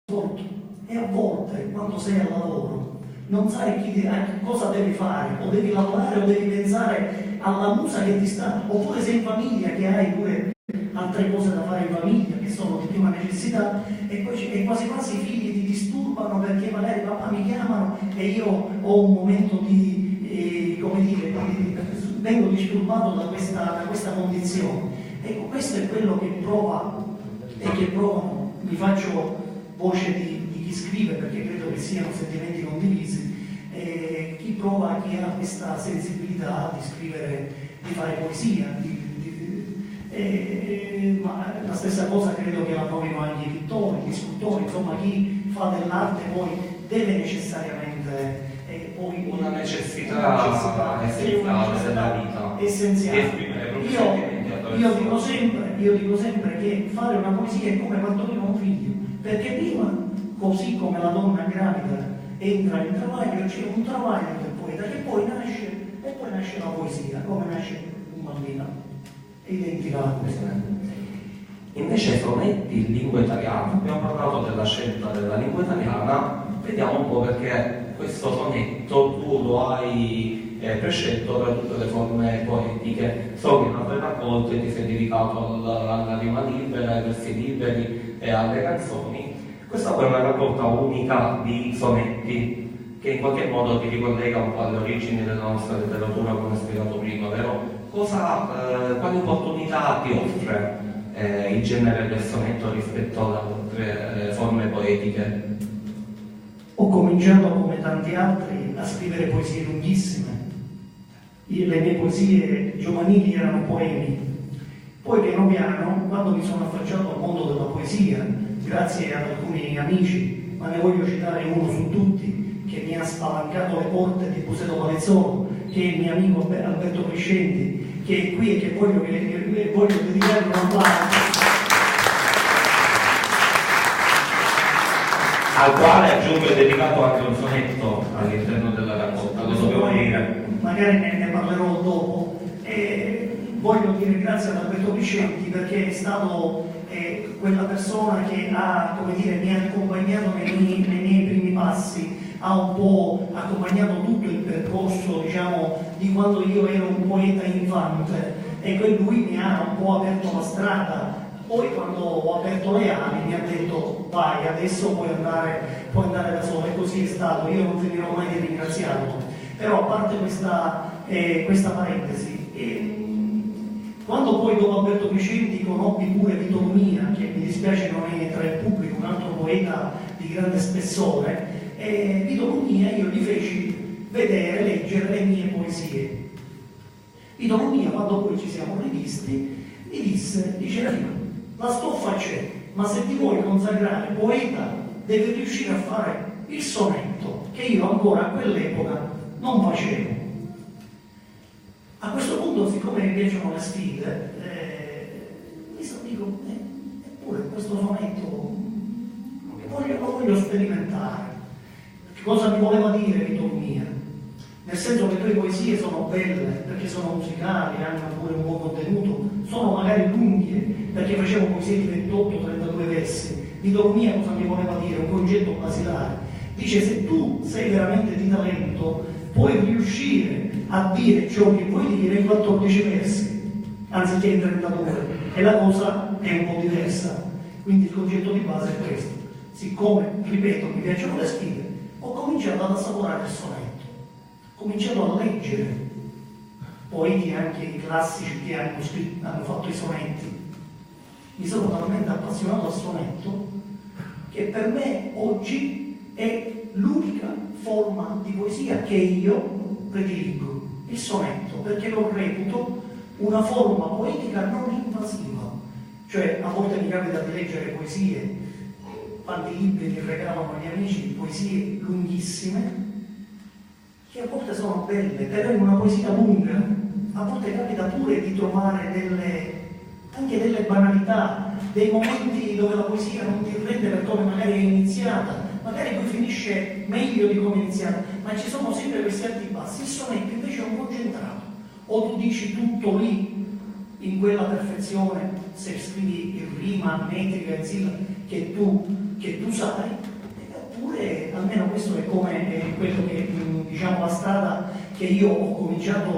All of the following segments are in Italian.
svolto. E a volte, quando sei al lavoro, non sai cosa devi fare, o devi lavorare o devi pensare alla musa che ti sta, oppure sei in famiglia che hai pure altre cose da fare in famiglia che sono di prima necessità, e quasi quasi i figli ti disturbano perché magari papà mi chiamano e io ho un momento vengo disturbato da questa condizione. Ecco, questo è quello che prova e che provano, mi faccio voce di chi scrive perché credo che siano sentimenti condivisi, chi prova, chi ha questa sensibilità di scrivere, di fare poesia, ma la stessa cosa credo che la provino anche i pittori, gli scultori, insomma chi fa dell'arte poi deve necessariamente una necessità essenziale della vita, essenziale. Io dico sempre che fare una poesia è come partorire un figlio, perché prima, così come la donna gravida entra in travaglio, c'è un travaglio del poeta che poi nasce, e poi nasce la poesia, come nasce un bambino, è identica alla poesia. Invece sonetti in lingua italiana, abbiamo parlato della scelta della lingua italiana, vediamo un po' perché questo sonetto tu lo hai prescelto tra tutte le forme poetiche. So che in altre raccolte ti sei dedicato alla rima libera, ai versi liberi e alle canzoni. Questa poi è una raccolta unica di sonetti che in qualche modo ti ricollega un po' alle origini della nostra letteratura, come spiegato prima, vero? Quali opportunità ti offre il genere del sonetto rispetto alle altre forme poetiche? Ho cominciato, come tanti altri, a scrivere poesie lunghissime. Le mie poesie giovanili erano poemi. Poi piano piano, quando mi sono affacciato al mondo della poesia, grazie ad alcuni amici, ma ne voglio citare uno su tutti, che mi ha spalancato le porte di Buseto Palezzolo, che è il mio amico Alberto Crescenti, che è qui e che voglio dedicare un applauso. Al quale aggiungo è dedicato anche un sonetto all'interno della raccolta, lo dobbiamo dire. Magari ne parlerò dopo. Voglio dire grazie ad Alberto Crescenti perché è stato quella persona che ha, come dire, mi ha accompagnato nei miei primi passi, ha un po' accompagnato tutto il percorso, diciamo, di quando io ero un poeta infante, e lui mi ha un po' aperto la strada. Poi quando ho aperto le ali mi ha detto vai, adesso puoi andare da solo, e così è stato. Io non finirò mai di ringraziarlo. Però a parte questa parentesi, quando poi dopo Alberto Crescenti conobbi pure Vito Lumia, che mi dispiace non è tra il pubblico, un altro poeta di grande spessore, Vito Lumia io gli feci vedere, leggere le mie poesie. Vito Lumia, quando poi ci siamo rivisti, mi dice la sto facendo, ma se ti vuoi consacrare poeta devi riuscire a fare il sonetto, che io ancora a quell'epoca non facevo. A questo punto, siccome mi piacciono le sfide, dico, eppure questo sonetto lo voglio sperimentare. Che cosa mi voleva dire Vito Lumia? Nel senso che le tue poesie sono belle, perché sono musicali, hanno pure un buon contenuto, sono magari lunghe, perché facevo poesie di 28-32 versi. Vito Lumia cosa mi voleva dire? Un concetto basilare. Dice, se tu sei veramente di talento, puoi riuscire a dire ciò che vuoi dire in 14 versi, anziché in 32, e la cosa è un po' diversa. Quindi il concetto di base è questo. Siccome, ripeto, mi piacciono le sfide, ho cominciato ad assaporare il sonetto, ho cominciato a leggere poeti anche classici che hanno fatto i sonetti. Mi sono talmente appassionato al sonetto che per me oggi è l'unica forma di poesia che io prediligo, il sonetto, perché lo reputo una forma poetica non invasiva. Cioè, a volte mi capita di leggere poesie, quanti libri mi regalano gli amici, poesie lunghissime, che a volte sono belle, però in una poesia lunga, a volte capita pure di trovare anche delle banalità, dei momenti dove la poesia non ti rende per come magari è iniziata, magari poi finisce meglio di come è iniziata, ma ci sono sempre questi alti e bassi. Il sonetto invece è un concentrato, o tu dici tutto lì, in quella perfezione, se scrivi in rima, metrica, in sillabi, che tu che tu sai, oppure almeno questo è come quello che diciamo la strada che io ho cominciato a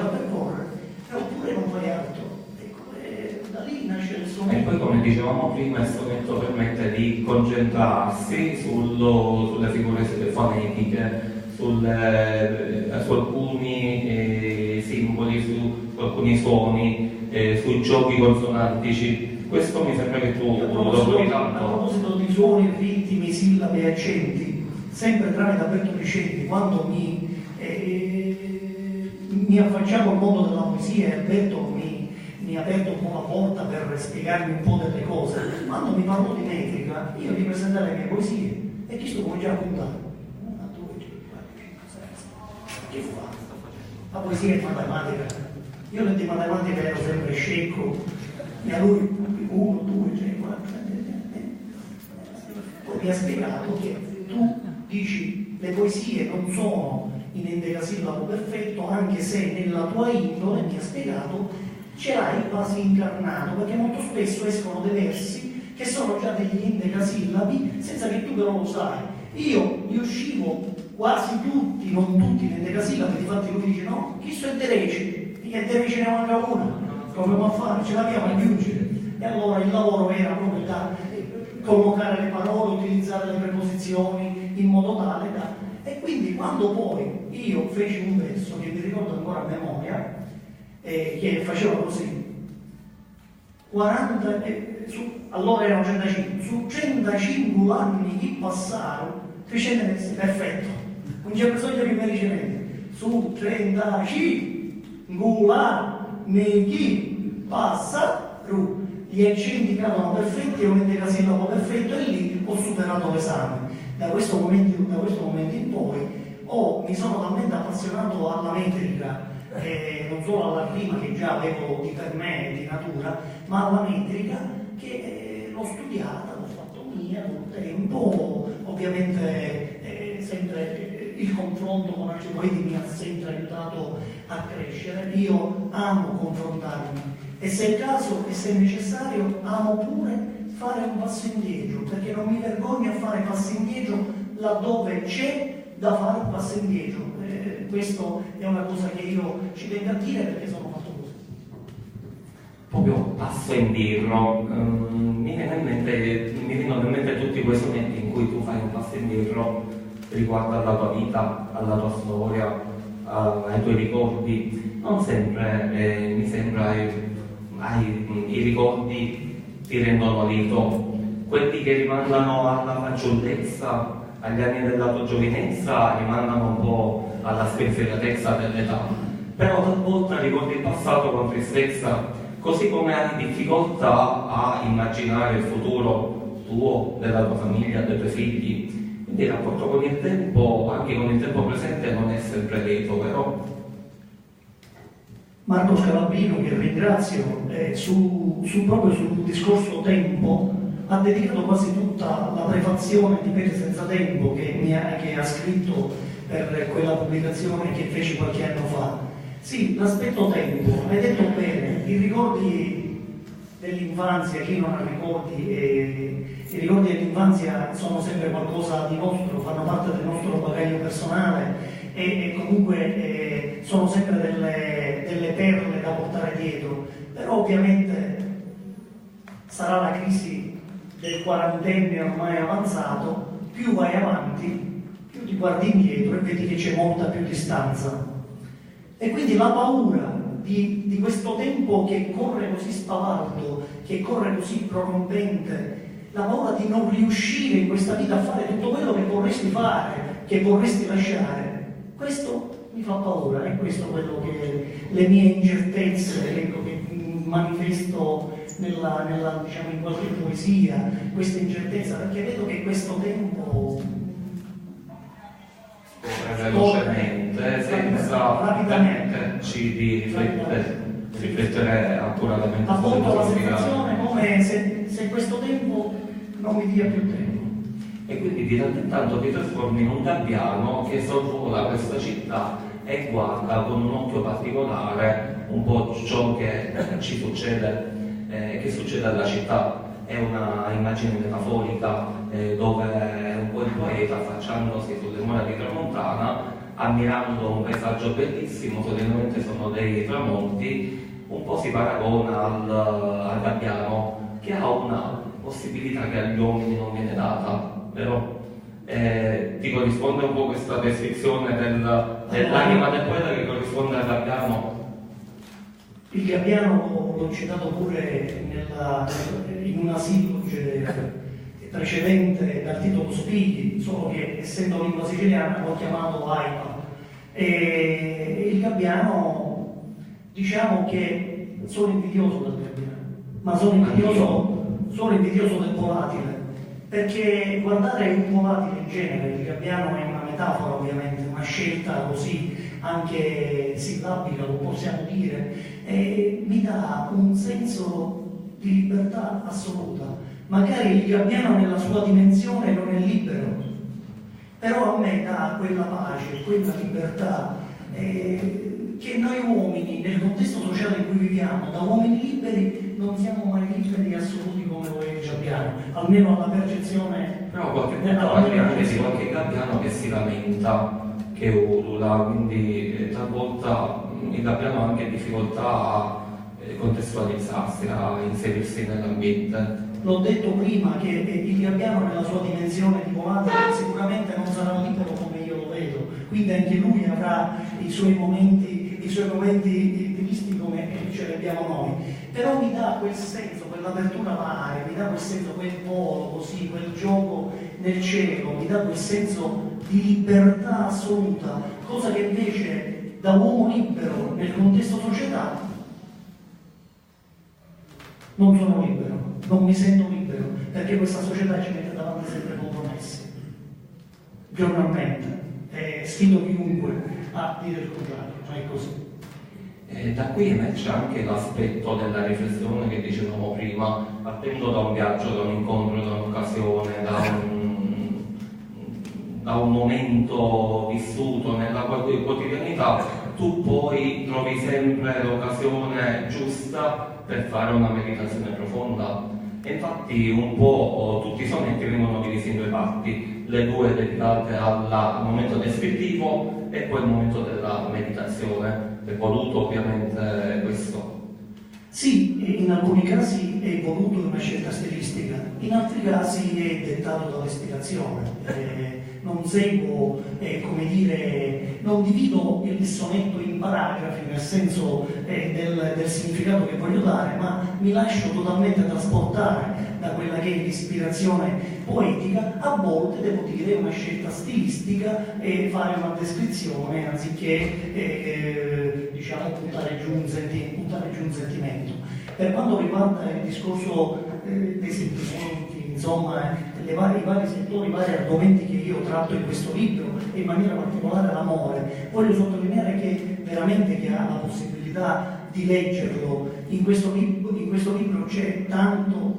percorrere, oppure non fai altro. Ecco, da lì nasce il sonetto. E poi, come dicevamo prima, il sonetto permette di concentrarsi sulle figure fonetiche, su alcuni simboli, su alcuni suoni, sui giochi consonantici. Questo mi sembra che tu lo vuoi tanto. A proposito di suoni, ritmi, sillabe e accenti, sempre tramite Alberto Crescetti, quando mi affacciavo al mondo della poesia e Alberto mi ha aperto un po' la porta per spiegarmi un po' delle cose. Quando mi parlò di metrica, io gli presentai le mie poesie e chi sto cominciava a puntare. 1, 2, 3, 4, 5, 6, 7. Che fa? La poesia è matematica. Io nel di matematica ero sempre scecco, e a lui 1, 2, 3, 4, 5. Poi mi ha spiegato che tu dici le poesie non sono in endecasillabo perfetto, anche se nella tua indole, mi ha spiegato, ce l'hai quasi incarnato, perché molto spesso escono dei versi che sono già degli endecasillabi senza che tu però lo sai. Io li uscivo quasi tutti, non tutti in endecasillabi, infatti lui dice no, chi sono dereci? E dereci ne manca una, proviamo a fare, ce l'abbiamo a aggiungere. E allora il lavoro era proprio da collocare le parole, utilizzare le preposizioni in modo tale da... E quindi quando poi io feci un verso che mi ricordo ancora a memoria, che faceva così, 40, allora erano 105, su 105 anni che passarono, fece perfetto, non c'è bisogno di me ricevere, su 35 anni che passarono, gli accenti cadono perfetti e un endecasillabo perfetto e lì ho superato l'esame. Da questo momento in poi mi sono talmente appassionato alla metrica, non solo alla rima che già avevo di per me di natura, ma alla metrica che l'ho studiata, l'ho fatto mia col tempo, ovviamente sempre il confronto con altri poeti mi ha sempre aiutato a crescere. Io amo confrontarmi e se è il caso e se è necessario amo pure fare un passo indietro, perché non mi vergogno a fare passi indietro laddove c'è da fare un passo indietro. Questo è una cosa che io ci tengo a dire perché sono fatto così. Proprio passo indietro, mi vengono in mente tutti quei sonetti in cui tu fai un passo indietro riguardo alla tua vita, alla tua storia, ai tuoi ricordi. Non sempre mi sembra i ricordi ti rendono lieto, quelli che rimandano alla fanciullezza, agli anni della tua giovinezza, rimandano un po' alla spensieratezza dell'età, però talvolta ricordi il passato con tristezza, così come hai difficoltà a immaginare il futuro tuo, della tua famiglia, dei tuoi figli. Quindi il rapporto con il tempo, anche con il tempo presente, non è sempre lieto, però. Marco Scalabrino, che ringrazio, proprio sul discorso tempo, ha dedicato quasi tutta la prefazione di Pere senza tempo che ha scritto per quella pubblicazione che fece qualche anno fa. Sì, l'aspetto tempo, hai detto bene, i ricordi dell'infanzia, chi non ha ricordi, i ricordi dell'infanzia sono sempre qualcosa di nostro, fanno parte del nostro bagaglio personale e comunque sono sempre delle perle da portare dietro, però ovviamente sarà la crisi del quarantenne ormai avanzato, più vai avanti, più ti guardi indietro e vedi che c'è molta più distanza. E quindi la paura di questo tempo che corre così spavaldo, che corre così prorompente, la paura di non riuscire in questa vita a fare tutto quello che vorresti fare, che vorresti lasciare, questo mi fa paura, è questo quello che le mie incertezze, ecco, che manifesto diciamo, in qualche poesia, questa incertezza, perché vedo che questo tempo velocemente, senza permetterci di riflettere accuratamente. Appunto la sensazione come se questo tempo non mi dia più tempo. E quindi di tanto in tanto ti trasformi in un gabbiano che sorvola questa città e guarda con un occhio particolare un po' ciò che ci succede, che succede alla città. è una immagine metaforica dove un po' il poeta, affacciandosi sulle mura di Tramontana, ammirando un paesaggio bellissimo, solitamente sono dei tramonti, un po' si paragona al gabbiano, che ha una possibilità che agli uomini non viene data, vero? Ti corrisponde un po' questa descrizione dell'anima del poeta che corrisponde al gabbiano? Il gabbiano l'ho citato pure in una silloge precedente dal titolo Spighi, solo che essendo lingua siciliana l'ho chiamato Aipa. E il gabbiano, diciamo che sono invidioso del gabbiano, ma sono invidioso del volatile, perché guardare un volatile in genere, il gabbiano è una metafora ovviamente, una scelta così anche sillabica, lo possiamo dire, mi dà un senso di libertà assoluta. Magari il gabbiano nella sua dimensione non è libero, però a me dà quella pace, quella libertà che noi uomini, nel contesto sociale in cui viviamo, da uomini liberi non siamo mai liberi assoluti come lo è il gabbiano, almeno alla percezione. Però qualche volta parli anche di qualche gabbiano che si lamenta, che urla, quindi talvolta il gabbiano ha anche difficoltà a contestualizzarsi, a inserirsi nell'ambiente. L'ho detto prima che il gabbiano nella sua dimensione di volatile sicuramente non sarà libero come io lo vedo, quindi anche lui avrà i suoi momenti tristi come ce li abbiamo noi, però mi dà quel senso, quell'apertura all'aria, mi dà quel senso, quel volo così, quel gioco nel cielo, mi dà quel senso di libertà assoluta, cosa che invece da uomo libero nel contesto società non sono libero, non mi sento libero, perché questa società ci mette davanti sempre compromessi, giornalmente, sfido chiunque a dire il contrario, ma è così. Da qui emerge anche l'aspetto della riflessione che dicevamo prima, partendo da un viaggio, da un incontro, da un'occasione, da un momento vissuto nella quotidianità, tu poi trovi sempre l'occasione giusta per fare una meditazione profonda. E infatti un po' tutti i sonetti vengono divisi in due parti, le due dedicate al momento descrittivo e poi il momento della meditazione. È voluto ovviamente questo. Sì, in alcuni casi è voluto una scelta stilistica, in altri casi è dettato dall'ispirazione. Non seguo, come dire, non divido il sonetto in paragrafi nel senso del significato che voglio dare, ma mi lascio totalmente trasportare da quella che è l'ispirazione poetica. A volte devo dire una scelta stilistica e fare una descrizione anziché diciamo puntare giù un sentimento. Per quanto riguarda il discorso dei sentimenti, insomma, i vari settori, i vari argomenti che io tratto in questo libro, e in maniera particolare l'amore, voglio sottolineare che veramente chi ha la possibilità di leggerlo, in questo libro c'è tanto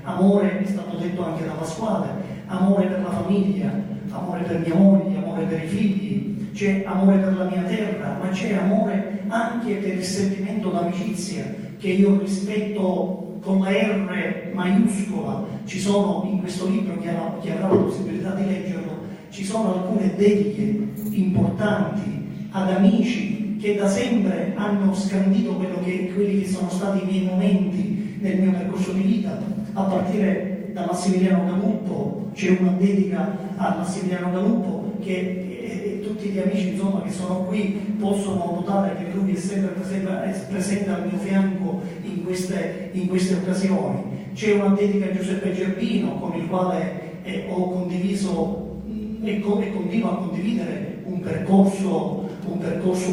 amore, è stato detto anche da Pasquale, amore per la famiglia, amore per mia moglie, amore per i figli, c'è amore per la mia terra, ma c'è amore anche per il sentimento d'amicizia che io rispetto con la R maiuscola. Ci sono in questo libro, chi avrà la possibilità di leggerlo, ci sono alcune dediche importanti ad amici che da sempre hanno scandito quelli che sono stati i miei momenti nel mio percorso di vita, a partire da Massimiliano Galuppo. C'è una dedica a Massimiliano Galuppo che tutti gli amici insomma, che sono qui possono notare che lui è sempre presente al mio fianco in queste occasioni. C'è una dedica a Giuseppe Gerbino, con il quale ho condiviso e continuo a condividere un percorso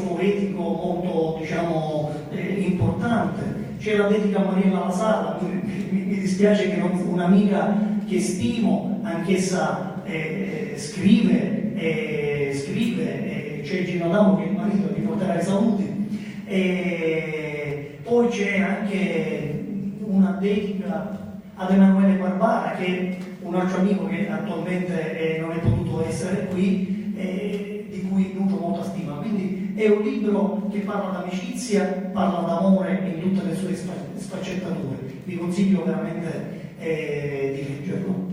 poetico molto, diciamo, importante. C'è la dedica a Mariella La Sala, mi dispiace che un'amica che stimo, anch'essa scrive, c'è Gino Adamo che è il marito di portare i saluti, poi c'è anche una dedica ad Emanuele Barbara, che è un altro amico che attualmente non è potuto essere qui, di cui nutro molta stima. Quindi è un libro che parla d'amicizia, parla d'amore in tutte le sue sfaccettature. vi consiglio veramente di leggerlo.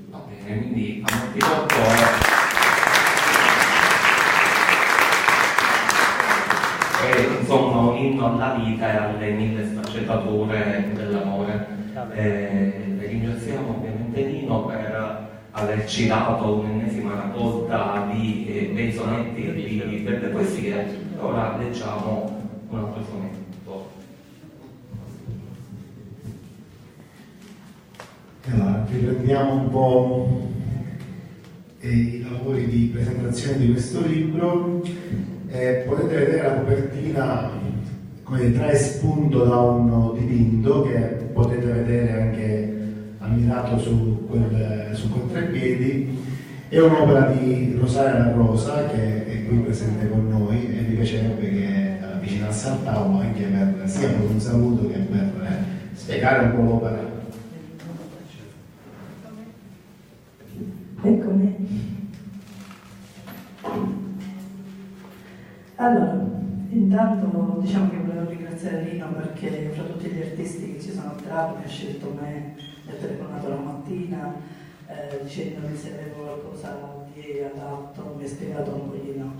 Va bene, quindi Amor di Cocco è insomma un inno alla vita e alle mille sfaccettature dell'amore. Ringraziamo ovviamente Nino per averci dato un'ennesima raccolta di bei sonetti e di belle poesie. Ora leggiamo un altro sonetto. Allora, riprendiamo un po' i lavori di presentazione di questo libro. Potete vedere la copertina come trae spunto da un dipinto che potete vedere anche ammirato su quel treppiedi. È un'opera di Rosaria La Rosa che è qui presente con noi e mi piacerebbe che avvicinassi al tavolo anche per sia per un saluto che per spiegare un po' l'opera. Eccomi. Allora, intanto diciamo che volevo ringraziare Lino perché fra tutti gli artisti che ci sono entrati mi ha scelto me, mi ha telefonato la mattina dicendomi se avevo qualcosa di adatto, mi ha spiegato un pochino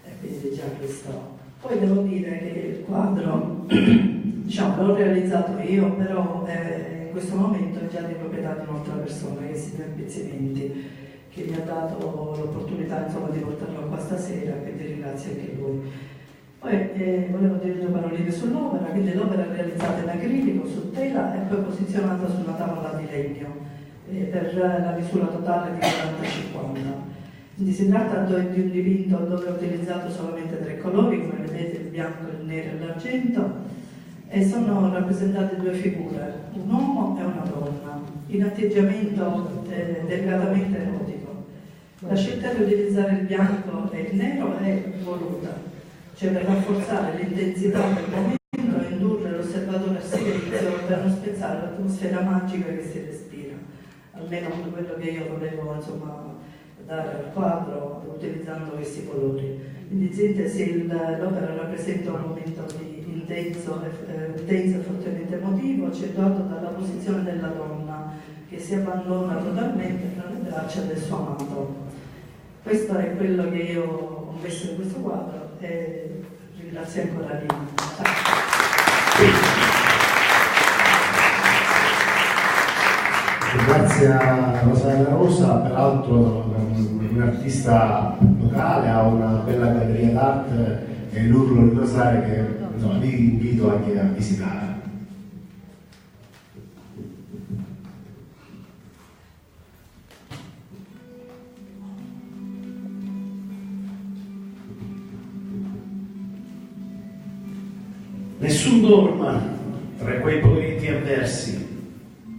e quindi già questo. Poi devo dire che il quadro diciamo l'ho realizzato io, però in questo momento è già di proprietà di un'altra persona che si chiama Pizzimenti, che mi ha dato l'opportunità insomma, di portarlo qua stasera, quindi ringrazio anche lui. Poi volevo dire due paroline sull'opera, quindi l'opera è realizzata in acrilico su tela e poi posizionata su una tavola di legno per la misura totale di 40-50. Quindi si tratta di un dipinto dove ho utilizzato solamente tre colori, come vedete il bianco, il nero e l'argento, e sono rappresentate due figure, un uomo e una donna, in atteggiamento delicatamente erotico. La scelta di utilizzare il bianco e il nero è voluta, cioè per rafforzare l'intensità del momento e indurre l'osservatore al silenzio per non spezzare l'atmosfera magica che si respira, almeno quello che io volevo insomma, dare al quadro utilizzando questi colori. Quindi in sintesi l'opera rappresenta un momento di intenso e fortemente emotivo, accentuato dalla posizione della donna che si abbandona totalmente tra le braccia del suo amato. Questo è quello che io ho messo in questo quadro e ringrazio ancora Lino. Grazie a Rosaria La Rosa, peraltro un artista locale, ha una bella galleria d'arte e l'Urlo di Rosaria che insomma, vi invito anche a visitare. Nessun dorma tra quei poeti avversi,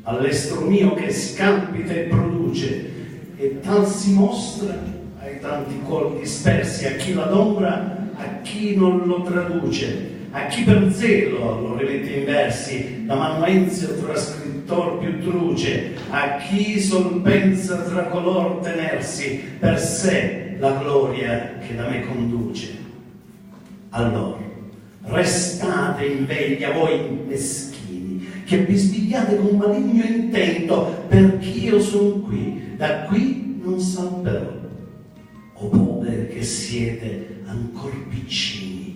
all'estro mio che scampita e produce, e tal si mostra ai tanti cuori dispersi, a chi l'adombra, a chi non lo traduce, a chi per zelo lo rimette in versi, l'amanuenzio tra scrittor più truce, a chi sol pensa tra color tenersi per sé la gloria che da me conduce. Allora, restate in veglia voi meschini, che bisbigliate con maligno intento, perch'io son qui, da qui non salperò. O poveri che siete ancor piccini,